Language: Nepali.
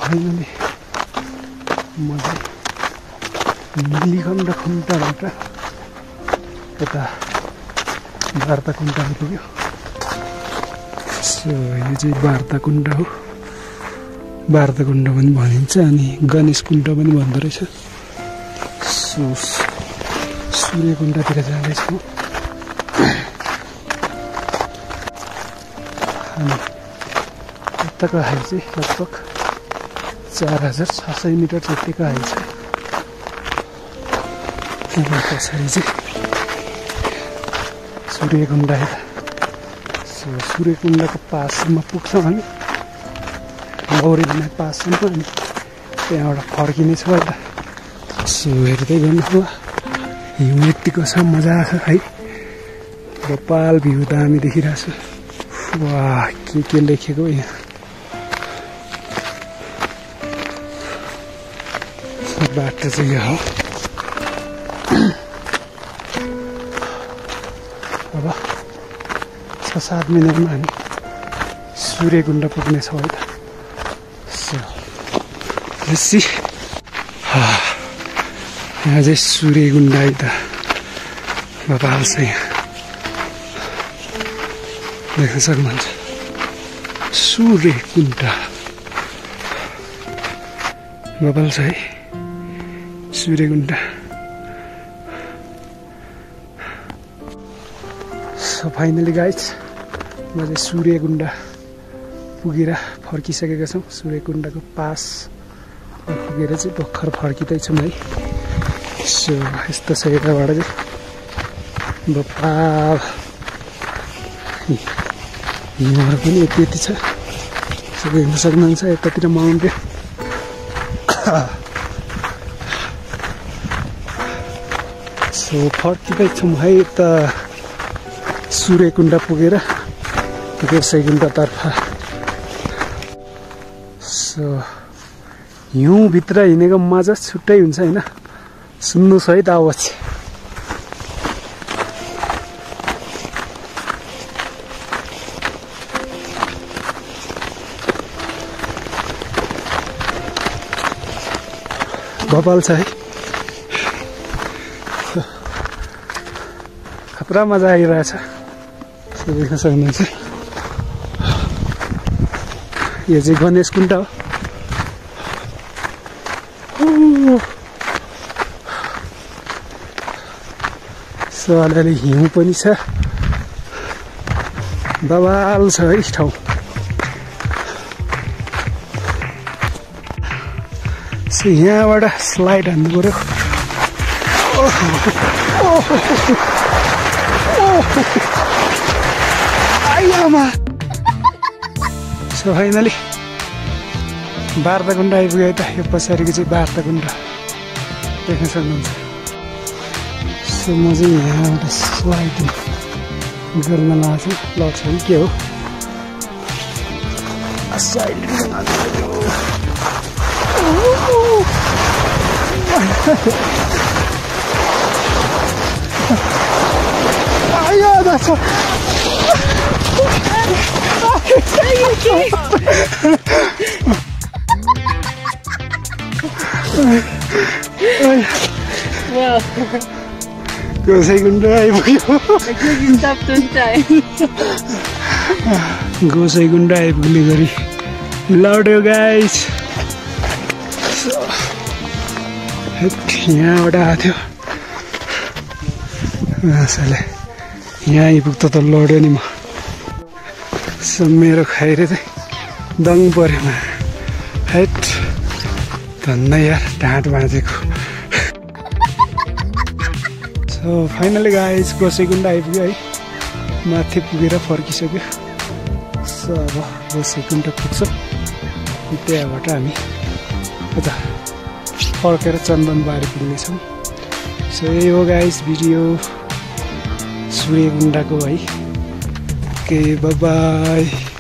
Finally, नीलकण्ठ खुम्टाबाट यता वार्ताकुण्ड आइपुग्यो। सो यो चाहिँ वार्ताकुण्ड हो। वार्ताकुण्ड पनि भनिन्छ अनि गणेश कुण्ड पनि भन्दो रहेछ। सो सूर्यकुण्डतिर जाँदैछु अनि यताको हाइट चाहिँ लगभग 4600 मिटर जतिको हाइट छ। पछाडि चाहिँ सूर्यकुण्ड यता। सो सूर्यकुण्डको पाससम्म पुग्छौँ हामी, गौरीमा पाससम्म, अनि त्यहाँबाट फर्किनेछौँ यता। सो हेर्दै गर्नु होला, हिउँ यतिको छ, मजा छ है। गोपाल भ्यू दामी देखिरहेको छु। वाह, के लेखेको यहाँ। बाटो चाहिँ यो हो। अब 6-7 मिनटमा हामी सूर्यकुण्ड पुग्नेछौँ है त। सो बेसी यहाँ चाहिँ सूर्यकुण्ड है त। बबाल छ यहाँ, देख्न सक्नुहुन्छ सूर्यकुण्ड। बबाल छ है सूर्यकुण्ड। सो फाइनली गाइज म चाहिँ सूर्यकुण्ड पुगेर फर्किसकेका छौँ। सूर्यकुण्डको पास पुगेर चाहिँ भर्खर फर्किँदैछौँ है। सो यस्तो छ यताबाट चाहिँ बपाल हिउँहरू पनि यति छ। सो हेर्न सक्नुहुन्छ यतातिर माउन्टेन। सो फर्किँदैछौँ है त सूर्यकुण्ड पुगेर गोसाइकुण्डतर्फ। सो हिउँभित्र हिँडेको मजा छुट्टै हुन्छ होइन। सुन्नुहोस् है त आवाज। बबाल छ है, खतरा मजा आइरहेछ। देख्न सक्नुहुन्छ यो चाहिँ गणेश कुण्ड हो। सो अलिअलि हिउँ पनि छ, बबाल छ है ठाउँ। सो यहाँबाट स्लाइड हान्नु पर्यो। सो फाइनली वार्ताकुण्ड आइपुग्यो त। यो पछाडिको चाहिँ वार्ताकुण्ड देख्न सक्नुहुन्छ। सो म चाहिँ यहाँबाट स्लाइड गर्न लाग्छु। लड्छ कि के हो। गोसाइकुण्ड आइपुग्यो। गोसाइकुण्ड आइपुग्ने गरी लड्यो गाइस। यहाँबाट आएको थियो माछाले, यहाँ आइपुग्दा त लड्यो नि म। सो मेरो खाइरे चाहिँ दङ पऱ्यो मा। हेट धन्न यार, ढाँट बाँचेको। सो फाइनली गाइस गोसाइकुण्ड आइपुग्यो है। माथि पुगेर फर्किसक्यो। सो अब गोसाइकुण्ड पुग्छौँ, त्यहाँबाट हामी अझ फर्केर चन्दनबारी पुग्नेछौँ। सो यही हो गाइस भिडियो। सूर्यकुण्डको है। Okay bye by.